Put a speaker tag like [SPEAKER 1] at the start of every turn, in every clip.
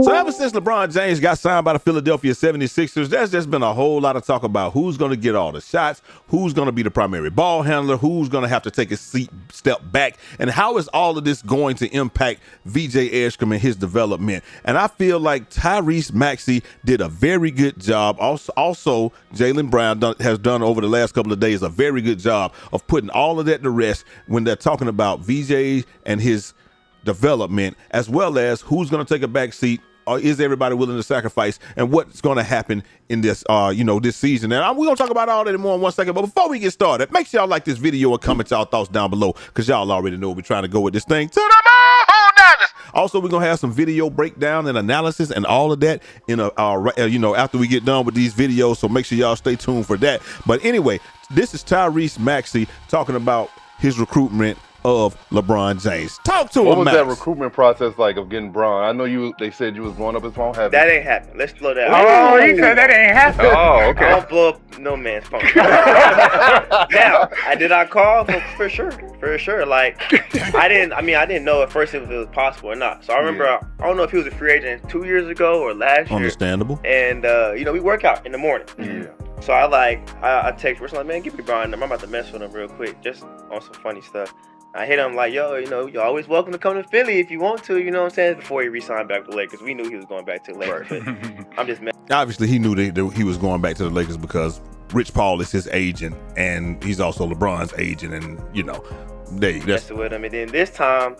[SPEAKER 1] So ever since LeBron James got signed by the Philadelphia 76ers, there's just been a whole lot of talk about who's going to get all the shots, who's going to be the primary ball handler, who's going to have to take a step back, and how is all of this going to impact VJ Edgecombe and his development. And I feel like Tyrese Maxey did a very good job. Also Jalen Brown has done over the last couple of days a very good job of putting all of that to rest when they're talking about VJ and his development, as well as who's going to take a back seat. Or is everybody willing to sacrifice, and what's going to happen in this, this season? And we're going to talk about all that and more in 1 second. But before we get started, make sure y'all like this video and comment y'all thoughts down below, because y'all already know we're trying to go with this thing to the moon. Also, we're going to have some video breakdown and analysis and all of that in after we get done with these videos. So make sure y'all stay tuned for that. But anyway, this is Tyrese Maxey talking about his recruitment of LeBron James. Talk to him,
[SPEAKER 2] What was
[SPEAKER 1] Max.
[SPEAKER 2] that recruitment process like of getting Bron? I know they said you was blowing up his phone.
[SPEAKER 3] That ain't happened. Let's blow that.
[SPEAKER 4] Oh, he said that ain't happening.
[SPEAKER 2] Oh, okay.
[SPEAKER 3] I don't blow up no man's phone. Now, did I call? For sure. Like, I didn't know at first if it was possible or not. So I remember, I don't know if he was a free agent 2 years ago or last year.
[SPEAKER 1] Understandable.
[SPEAKER 3] And, we work out in the morning.
[SPEAKER 2] Yeah.
[SPEAKER 3] So I text Rich, like, man, give me Brian. I'm about to mess with him real quick, just on some funny stuff. I hit him like, yo, you're always welcome to come to Philly if you want to, you know what I'm saying? Before he re-signed back to the Lakers. We knew he was going back to the Lakers, but I'm just messing.
[SPEAKER 1] Obviously, he knew that he was going back to the Lakers because Rich Paul is his agent, and he's also LeBron's agent, and, that's
[SPEAKER 3] messing with him. And then this time,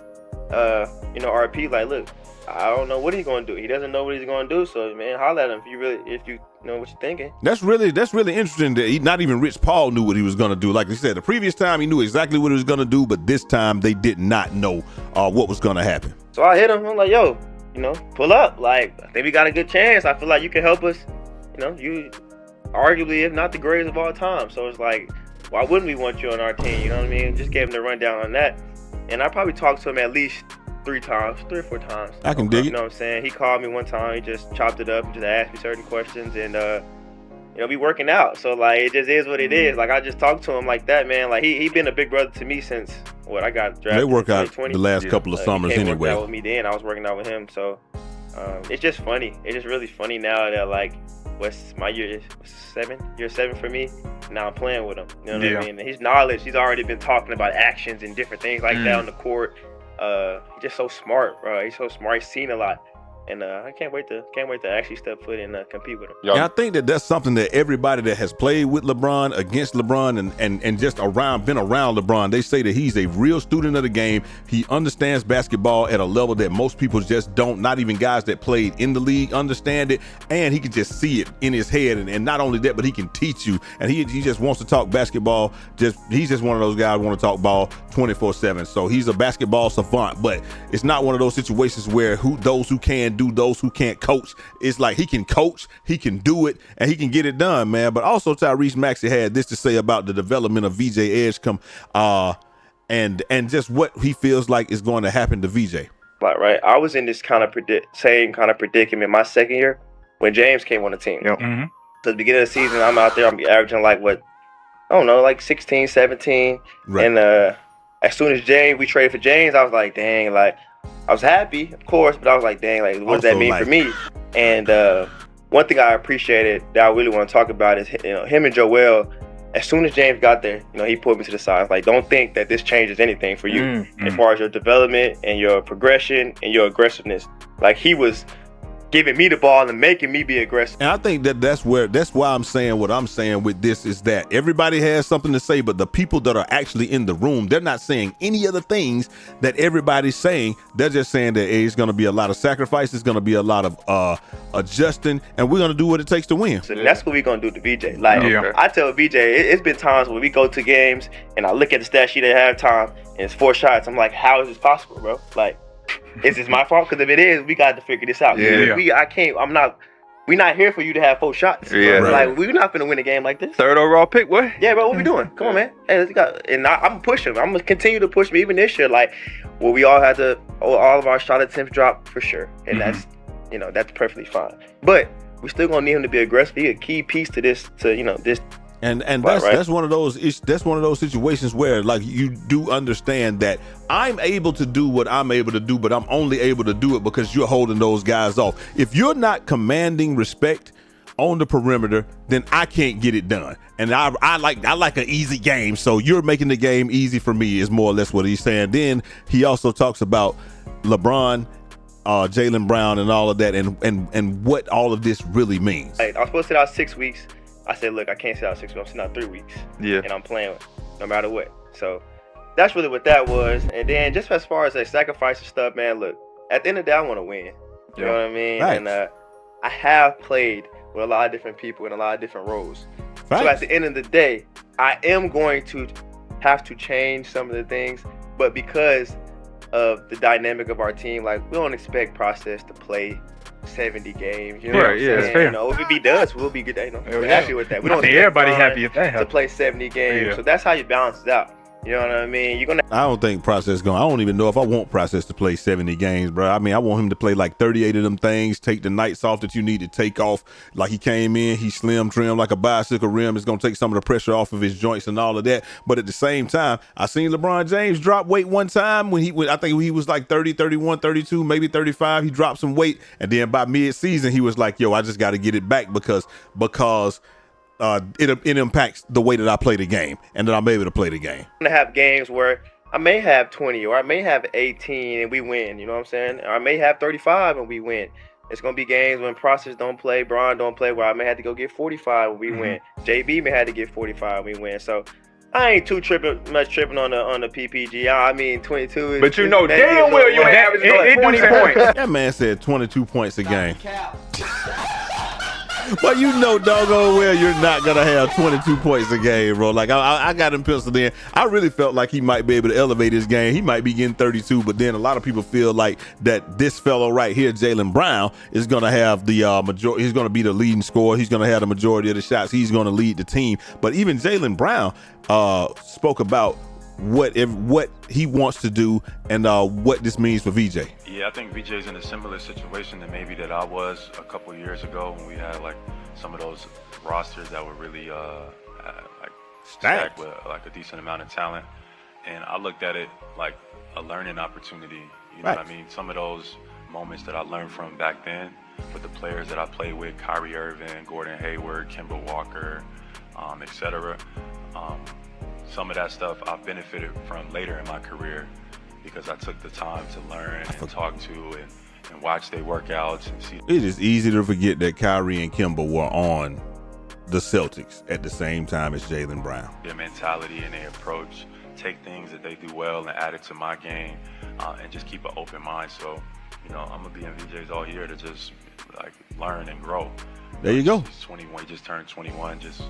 [SPEAKER 3] RP, like, look, I don't know what he's going to do. He doesn't know what he's going to do, so, man, holler at him if you know what you're thinking.
[SPEAKER 1] That's really interesting that not even Rich Paul knew what he was going to do. Like you said, the previous time he knew exactly what he was going to do, but this time they did not know what was going to happen.
[SPEAKER 3] So I hit him. I'm like, yo, pull up. Like, I think we got a good chance. I feel like you can help us. You arguably, if not the greatest of all time. So it's like, why wouldn't we want you on our team? You know what I mean? Just gave him the rundown on that. And I probably talked to him at least 3 or 4 times.
[SPEAKER 1] I can dig it.
[SPEAKER 3] You know what I'm saying? He called me one time. He just chopped it up and just asked me certain questions. And, we working out. So, like, it just is what it is. Like, I just talked to him like that, man. Like, he been a big brother to me since, I got drafted.
[SPEAKER 1] They work out
[SPEAKER 3] 2020.
[SPEAKER 1] the last couple of summers
[SPEAKER 3] he
[SPEAKER 1] anyway.
[SPEAKER 3] Worked out with me then. I was working out with him. So, it's just funny. It's just really funny now that, like, what's my year 7? Year 7 for me. Now I'm playing with him. You know what I mean? And his knowledge, he's already been talking about actions and different things like that on the court. He's just so smart, bro. He's so smart. He's seen a lot, and I can't wait to actually step foot and compete with him.
[SPEAKER 1] And I think that's something that everybody that has played with LeBron, against LeBron, and just been around LeBron, they say that he's a real student of the game. He understands basketball at a level that most people just don't. Not even guys that played in the league understand it, and he can just see it in his head. And not only that, but he can teach you. And he just wants to talk basketball. He's just one of those guys who want to talk ball 24/7. So he's a basketball savant, but it's not one of those situations where those who can do, those who can't coach. It's like he can coach, he can do it, and he can get it done, man. But also Tyrese Maxey had this to say about the development of VJ Edgecombe, and just what he feels like is going to happen to VJ.
[SPEAKER 3] Right. I was in this same kind of predicament my second year when James came on the team.
[SPEAKER 4] Yep.
[SPEAKER 3] So at the beginning of the season, I'm out there, I'm averaging like 16, 17.
[SPEAKER 1] Right.
[SPEAKER 3] And as soon as we traded for James, I was like, dang, like, I was happy, of course, but I was like, dang, like, what does that mean for me? And one thing I appreciated that I really want to talk about is him and Joel. As soon as James got there, he pulled me to the side. Like, don't think that this changes anything for you as far as your development and your progression and your aggressiveness. Like, he was giving me the ball and making me be aggressive.
[SPEAKER 1] And I think that's why I'm saying what I'm saying with this is that everybody has something to say, but the people that are actually in the room, they're not saying any of the things that everybody's saying. They're just saying that it's going to be a lot of sacrifice, it's going to be a lot of adjusting, and we're going to do what it takes to win.
[SPEAKER 3] So that's what we're going to do to VJ. Like, I tell VJ, it's been times when we go to games and I look at the stat sheet at halftime and it's 4 shots. I'm like, how is this possible, bro? Like, is this my fault? Because if it is, we got to figure this out. We're not here for you to have 4 shots.
[SPEAKER 2] Yeah,
[SPEAKER 1] right.
[SPEAKER 3] Like, we're not going to win a game like this.
[SPEAKER 4] 3rd overall pick, what?
[SPEAKER 3] Yeah, bro, what we doing? Come on, man. Hey, I'm going to push him. I'm going to continue to push him even this year. Like, we all had all of our shot attempts drop for sure. And that's perfectly fine. But we still going to need him to be aggressive. He's a key piece to this
[SPEAKER 1] And
[SPEAKER 3] Right, right.
[SPEAKER 1] that's one of those situations where like you do understand that I'm able to do what I'm able to do, but I'm only able to do it because you're holding those guys off. If you're not commanding respect on the perimeter, then I can't get it done. And I like an easy game, so you're making the game easy for me is more or less what he's saying. Then he also talks about LeBron, Jaylen Brown, and all of that, and what all of this really means.
[SPEAKER 3] Like, I was supposed to sit out 6 weeks. I said, look, I can't sit out 6 weeks. I'm sitting out 3 weeks.
[SPEAKER 4] Yeah.
[SPEAKER 3] And I'm playing no matter what. So that's really what that was. And then just as far as like sacrifice and stuff, man, look, at the end of the day, I want to win. You know what I mean?
[SPEAKER 1] Right.
[SPEAKER 3] And I have played with a lot of different people in a lot of different roles.
[SPEAKER 1] Right.
[SPEAKER 3] So at the end of the day, I am going to have to change some of the things. But because of the dynamic of our team, like, we don't expect Process to play 70 games. You know what I'm saying?
[SPEAKER 4] It's fair.
[SPEAKER 3] You know, if he does, we'll be good. You know, we're
[SPEAKER 4] Yeah.
[SPEAKER 3] happy with that. We
[SPEAKER 4] I
[SPEAKER 3] don't
[SPEAKER 4] think
[SPEAKER 3] expect
[SPEAKER 4] everybody
[SPEAKER 3] Bron
[SPEAKER 4] happy if that
[SPEAKER 3] to
[SPEAKER 4] happens.
[SPEAKER 3] play 70 games.
[SPEAKER 4] Yeah.
[SPEAKER 3] So that's how you balance it out. You know what I mean? You're gonna.
[SPEAKER 1] I don't think Process I don't even know if I want Process to play 70 games, bro. I mean, I want him to play like 38 of them things, take the nights off that you need to take off. Like he came in, he slim trim like a bicycle rim. It's going to take some of the pressure off of his joints and all of that. But at the same time, I seen LeBron James drop weight one time when I think he was like 30, 31, 32, maybe 35. He dropped some weight. And then by mid-season, he was like, yo, I just got to get it back because it impacts the way that I play the game and that I'm able to play the game.
[SPEAKER 3] I'm gonna have games where I may have 20 or I may have 18 and we win. You know what I'm saying? Or I may have 35 and we win. It's gonna be games when Process don't play, Bron don't play, where I may have to go get 45 when we win. JB may have to get 45 when we win. So I ain't too much tripping on the PPG. I mean 22 is.
[SPEAKER 4] But you know damn well you average
[SPEAKER 3] it
[SPEAKER 4] 20 points.
[SPEAKER 1] That man said 22 points a game. But you know doggone well you're not going to have 22 points a game, bro. Like, I got him penciled in. I really felt like he might be able to elevate his game. He might be getting 32, but then a lot of people feel like that this fellow right here, Jaylen Brown, is going to have the majority. He's going to be the leading scorer. He's going to have the majority of the shots. He's going to lead the team. But even Jaylen Brown spoke about what he wants to do and what this means for VJ.
[SPEAKER 5] Yeah, I think VJ's in a similar situation than maybe that I was a couple years ago when we had like some of those rosters that were really like stacked with like a decent amount of talent. And I looked at it like a learning opportunity. You know what I mean? Some of those moments that I learned from back then with the players that I played with, Kyrie Irving, Gordon Hayward, Kemba Walker, etc. Some of that stuff I benefited from later in my career because I took the time to learn and talk to and watch their workouts and see.
[SPEAKER 1] It is easy to forget that Kyrie and Kemba were on the Celtics at the same time as Jaylen Brown.
[SPEAKER 5] Their mentality and their approach, take things that they do well and add it to my game, and just keep an open mind. So, you know, I'm gonna be in VJ's all year to just like learn and grow.
[SPEAKER 1] There you go.
[SPEAKER 5] He's 21. He just turned 21. Just,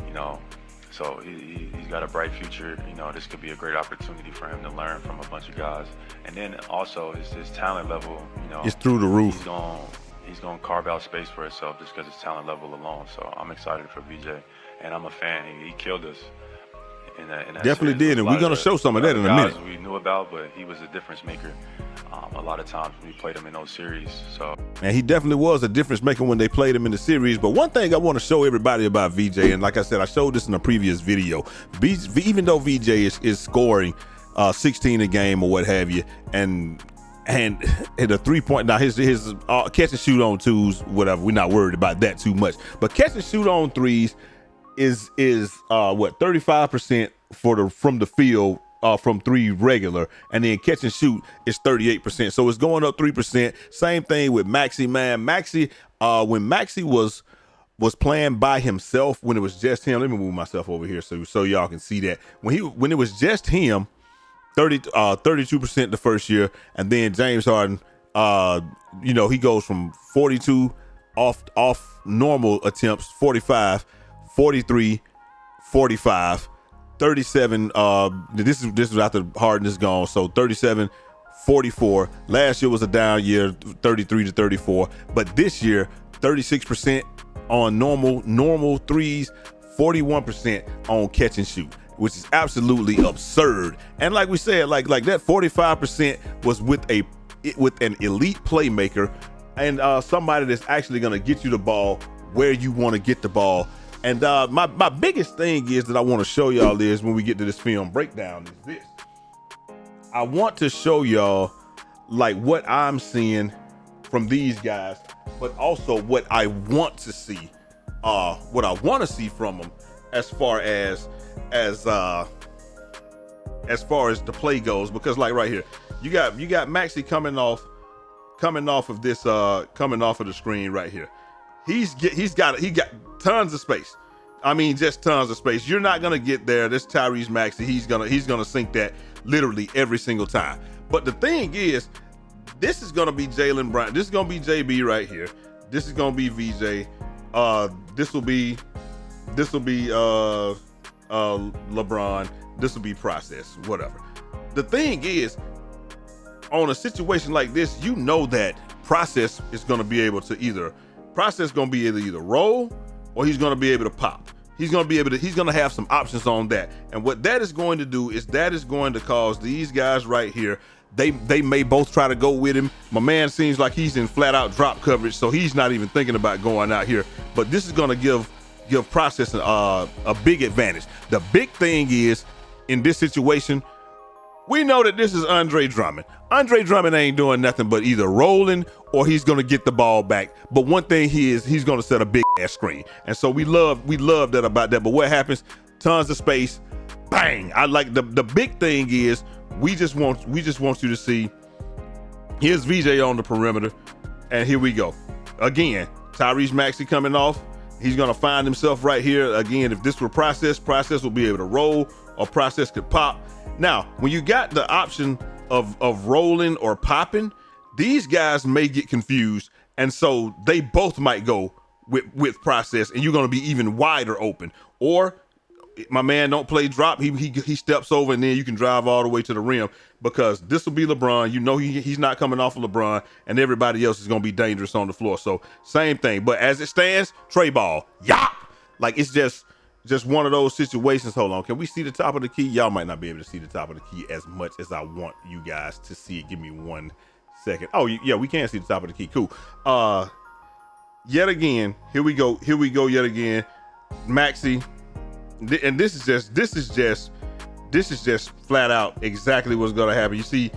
[SPEAKER 5] you know. So he's got a bright future. You know, this could be a great opportunity for him to learn from a bunch of guys. And then also his talent level, you know,
[SPEAKER 1] it's through the roof.
[SPEAKER 5] He's gonna carve out space for himself just because his talent level alone. So I'm excited for VJ, and I'm a fan. He killed us. In that
[SPEAKER 1] Definitely
[SPEAKER 5] series.
[SPEAKER 1] did, and we're gonna show some of that in a minute.
[SPEAKER 5] We knew about, but he was a difference maker. A lot of times we played him in those series. So,
[SPEAKER 1] and he definitely was a difference maker when they played him in the series. But one thing I want to show everybody about VJ, and like I said, I showed this in a previous video. Even though VJ is scoring 16 a game or what have you, and hit a 3-point. Now his catch and shoot on twos, whatever. We're not worried about that too much. But catch and shoot on threes is 35% from the field. From three regular, and then catch and shoot is 38%. So it's going up 3%. Same thing with Maxey, man. Maxey, when Maxey was playing by himself, when it was just him. Let me move myself over here so y'all can see that. When it was just him, 32% the first year, and then James Harden, he goes from 42 off normal attempts, 45, 43, 45. 37, this is after Harden is gone, so 37, 44. Last year was a down year, 33 to 34. But this year, 36% on normal threes, 41% on catch and shoot, which is absolutely absurd. And like we said, like that 45% was with an elite playmaker and somebody that's actually gonna get you the ball where you want to get the ball And my biggest thing is that I want to show y'all is when we get to this film breakdown is this. I want to show y'all like what I'm seeing from these guys, but also what I want to see. What I want to see from them as far as the play goes, because like right here, you got Maxey coming off of this coming off of the screen right here. He got tons of space. I mean, just tons of space. You're not gonna get there. This Tyrese Maxey, he's gonna sink that literally every single time. But the thing is, this is gonna be Jaylen Brown. This is gonna be JB right here. This is gonna be VJ. This will be LeBron. This will be Process, whatever. The thing is, on a situation like this, you know that Process is gonna be able to either roll or he's gonna be able to pop. He's gonna have some options on that. And what that is going to do is that is going to cause these guys right here, they may both try to go with him. My man seems like he's in flat out drop coverage, so he's not even thinking about going out here. But this is gonna give Process a big advantage. The big thing is, in this situation, we know that this is Andre Drummond. Andre Drummond ain't doing nothing but either rolling or he's gonna get the ball back. But one thing he's gonna set a big ass screen. And so we love that about that. But what happens? Tons of space, bang. I like the big thing is we just want you to see, here's VJ on the perimeter, and here we go. Again, Tyrese Maxey coming off. He's gonna find himself right here. Again, if this were Process will be able to roll, or Process could pop. Now, when you got the option of rolling or popping, these guys may get confused, and so they both might go with Process, and you're going to be even wider open. Or my man don't play drop, he steps over, and then you can drive all the way to the rim, because this will be LeBron. You know he's not coming off of LeBron, and everybody else is going to be dangerous on the floor. So same thing, but as it stands, tray ball, yop! Like it's just one of those situations. Hold on, can we see the top of the key? Y'all might not be able to see the top of the key as much as I want you guys to see it. Give me 1 second. Oh yeah, we can see the top of the key. Cool. Yet again, here we go yet again. Maxey, and this is just flat out exactly what's gonna happen. You see,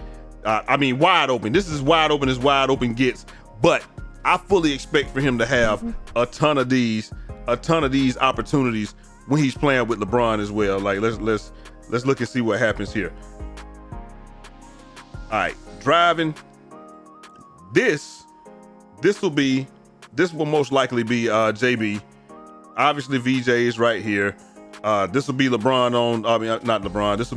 [SPEAKER 1] I mean, wide open. This is as wide open as wide open gets. But I fully expect for him to have a ton of these opportunities when he's playing with LeBron as well. Like let's look and see what happens here. All right, driving. This will most likely be JB. Obviously VJ is right here. This will be LeBron on. I mean, not LeBron. This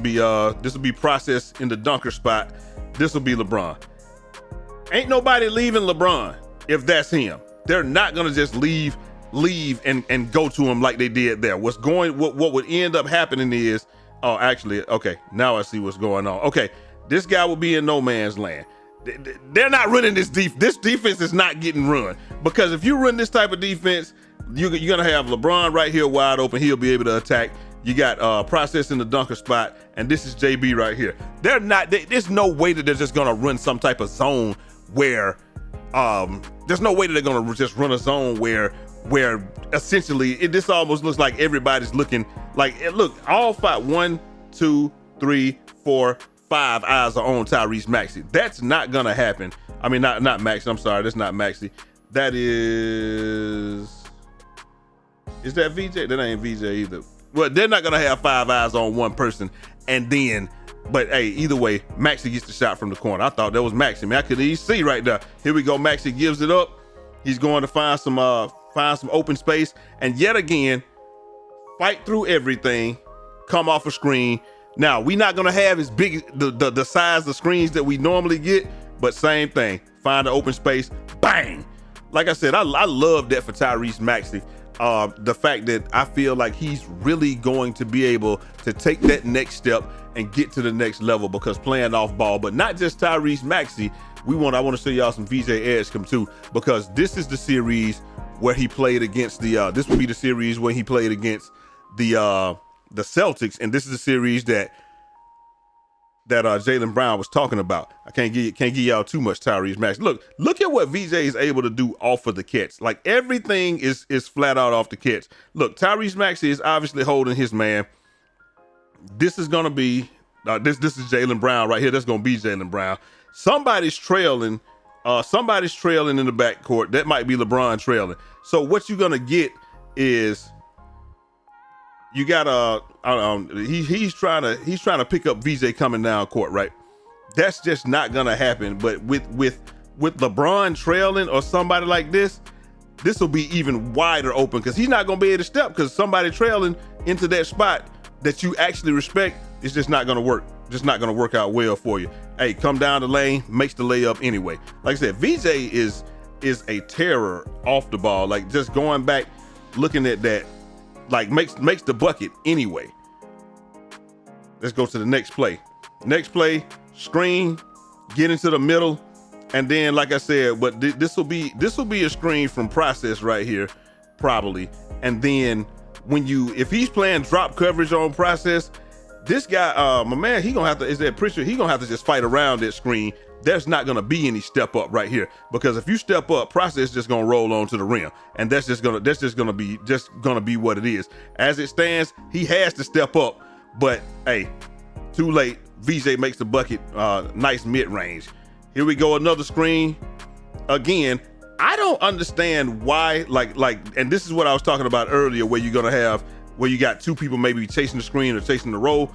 [SPEAKER 1] will be Process in the dunker spot. This will be LeBron. Ain't nobody leaving LeBron if that's him. They're not gonna just leave and go to him like they did there. What would end up happening is, oh, actually, okay, now I see what's going on. Okay, this guy will be in no man's land. They're not running this defense. This defense is not getting run, because if you run this type of defense, you're gonna have LeBron right here wide open. He'll be able to attack. You got Process in the dunker spot, and this is JB right here. There's no way that they're just gonna run some type of zone where there's no way that they're gonna just run a zone where essentially this almost looks like everybody's looking like it. Look, all 5, 1, 2, 3, 4, 5 eyes are on Tyrese Maxey. That's not gonna happen. I mean, not Maxey. I'm sorry, that's not Maxey. That is that VJ? That ain't VJ either. Well, they're not gonna have 5 eyes on one person, and then. But hey, either way, Maxey gets the shot from the corner. I thought that was Maxey. Man, I could easily see right there. Here we go. Maxey gives it up. He's going to find some open space, and yet again, fight through everything, come off a screen. Now, we're not gonna have as big the size of screens that we normally get, but same thing. Find an open space, bang. Like I said, I love that for Tyrese Maxey. The fact that I feel like he's really going to be able to take that next step and get to the next level, because playing off ball, but not just Tyrese Maxey. I want to show y'all some VJ Edgecombe too, because this is the series where he played against this would be the series when he played against the Celtics, and this is the series that that Jaylen Brown was talking about. I can't give y'all too much Tyrese Maxey. Look at what VJ is able to do off of the catch. Like everything is flat out off the catch. Look, Tyrese Maxey is obviously holding his man. This is gonna be this is Jaylen Brown right here. That's gonna be Jaylen Brown. Somebody's trailing in the backcourt. That might be LeBron trailing. So what you're gonna get is you got he's trying to pick up VJ coming down court, right? That's just not gonna happen. But with LeBron trailing or somebody like this will be even wider open because he's not gonna be able to step because somebody trailing into that spot that you actually respect is just not gonna work. Just not gonna work out well for you. Hey, come down the lane, makes the layup anyway. Like I said, VJ is a terror off the ball. Like just going back, looking at that, like makes the bucket anyway. Let's go to the next play. Next play, screen, get into the middle, and then like I said, but this will be a screen from process right here, probably. And then if he's playing drop coverage on process, this guy, my man, he gonna have to just fight around that screen. There's not gonna be any step up right here because if you step up, process just gonna roll on to the rim, and that's just gonna be what it is. As it stands, he has to step up, but hey, too late. VJ makes the bucket, nice mid range. Here we go, another screen. Again, I don't understand why, and this is what I was talking about earlier, where you got two people maybe chasing the screen or chasing the roll.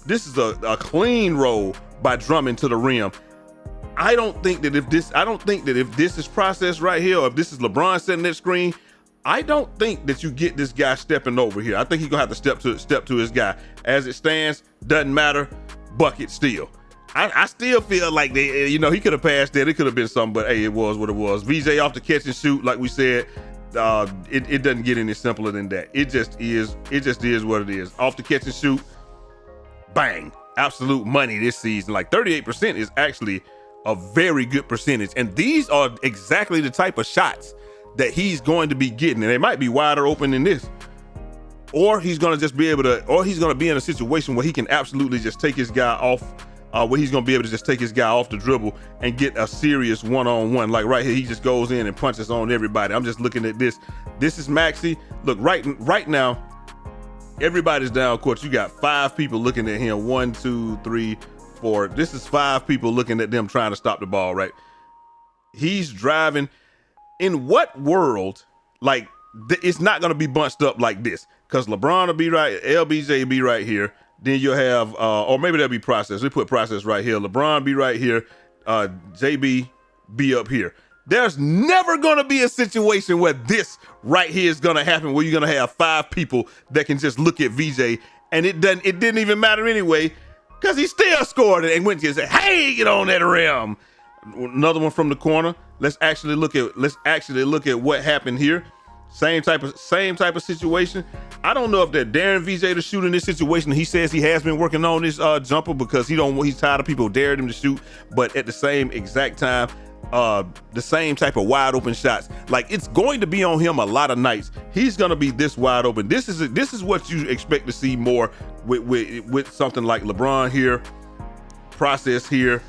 [SPEAKER 1] This is a clean roll by Drummond to the rim. I don't think that if this is process right here, or if this is LeBron setting that screen, I don't think that you get this guy stepping over here. I think he's gonna have to step to his guy. As it stands, doesn't matter, bucket still. I still feel like he could have passed that. It could have been something, but hey, it was what it was. VJ off the catch and shoot, like we said. It doesn't get any simpler than that. It just is what it is. Off the catch and shoot, bang, absolute money this season. Like 38% is actually a very good percentage, and these are exactly the type of shots that he's going to be getting, and they might be wider open than this, or he's going to be in a situation where he can absolutely just take his guy off. Where he's gonna be able to just take his guy off the dribble and get a serious one-on-one. Like right here, he just goes in and punches on everybody. I'm just looking at this. This is Maxey. Look, right now, everybody's down court. You got 5 people looking at him. 1, 2, 3, 4. This is 5 people looking at them trying to stop the ball, right? He's driving. In what world, like, it's not gonna be bunched up like this? Because LeBron will be right, LBJ be right here. Then you'll have, or maybe that'll be process. We put process right here. LeBron be right here. JB be up here. There's never going to be a situation where this right here is going to happen, where you're going to have 5 people that can just look at VJ, and it didn't even matter anyway, because he still scored it and went and said, "Hey, get on that rim." Another one from the corner. Let's actually look at what happened here. Same type of situation. I don't know if they're daring VJ to shoot in this situation. He says he has been working on this jumper because he's tired of people daring him to shoot. But at the same exact time, the same type of wide open shots. Like, it's going to be on him a lot of nights. He's gonna be this wide open. This is what you expect to see more with something like LeBron here, process here.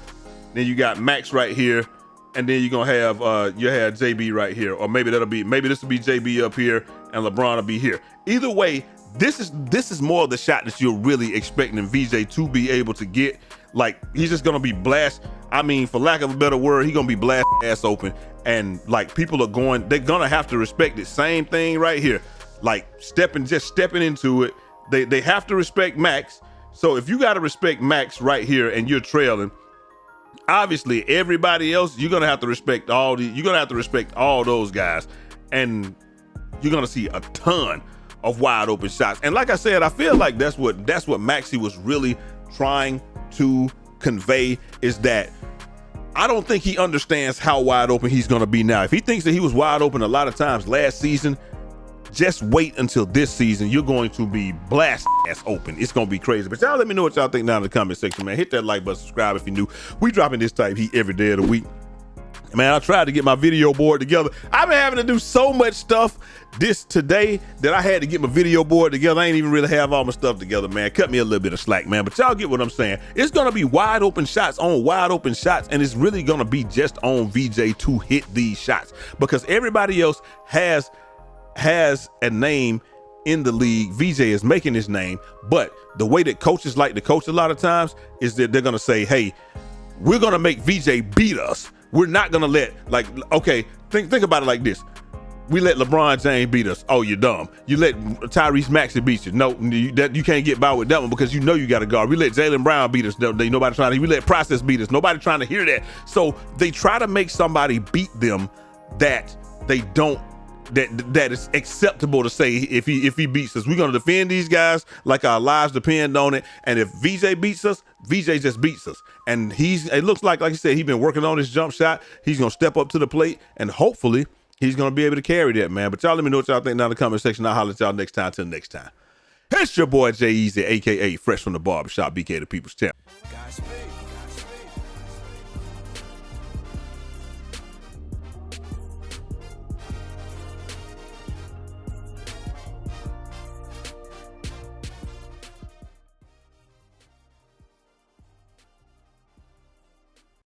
[SPEAKER 1] Then you got Max right here. And then you're gonna have JB right here, or maybe this will be JB up here and LeBron will be here. Either way, this is more of the shot that you're really expecting VJ to be able to get. Like, he's just gonna be blast. I mean, for lack of a better word, he's gonna be blast ass open, and like they're gonna have to respect it. Same thing right here, like stepping into it. They have to respect Max. So if you got to respect Max right here and you're trailing, obviously everybody else, you're gonna have to respect all those guys, and you're gonna see a ton of wide open shots. And like I said, I feel like that's what Maxey was really trying to convey, is that I don't think he understands how wide open he's gonna be now. If he thinks that he was wide open a lot of times last season, just wait until this season. You're going to be blast ass open. It's going to be crazy. But y'all let me know what y'all think down in the comment section, man. Hit that like button, subscribe if you're new. We dropping this type heat every day of the week. Man, I tried to get my video board together. I've been having to do so much stuff today that I had to get my video board together. I ain't even really have all my stuff together, man. Cut me a little bit of slack, man. But y'all get what I'm saying. It's going to be wide open shots on wide open shots, and it's really going to be just on VJ to hit these shots because everybody else has a name in the league. VJ is making his name, but the way that coaches like to coach a lot of times is that they're going to say, hey, we're going to make VJ beat us. We're not gonna let, like, okay, think about it like this. We let LeBron James beat us. Oh, you're dumb. You let Tyrese Maxey beat you. No, you can't get by with that one because you know you got a guard. We let Jalen Brown beat us. Nobody trying to. We let Process beat us. Nobody trying to hear that. So they try to make somebody beat them that they don't. That is acceptable to say if he beats us. We're gonna defend these guys like our lives depend on it. And if VJ beats us, VJ just beats us. And it looks like I said, he's been working on his jump shot. He's gonna step up to the plate and hopefully he's gonna be able to carry that, man. But y'all let me know what y'all think down in the comment section. I'll holler at y'all next time. Till next time. It's your boy Eazy, aka Fresh from the Barbershop, BK the People's Champ.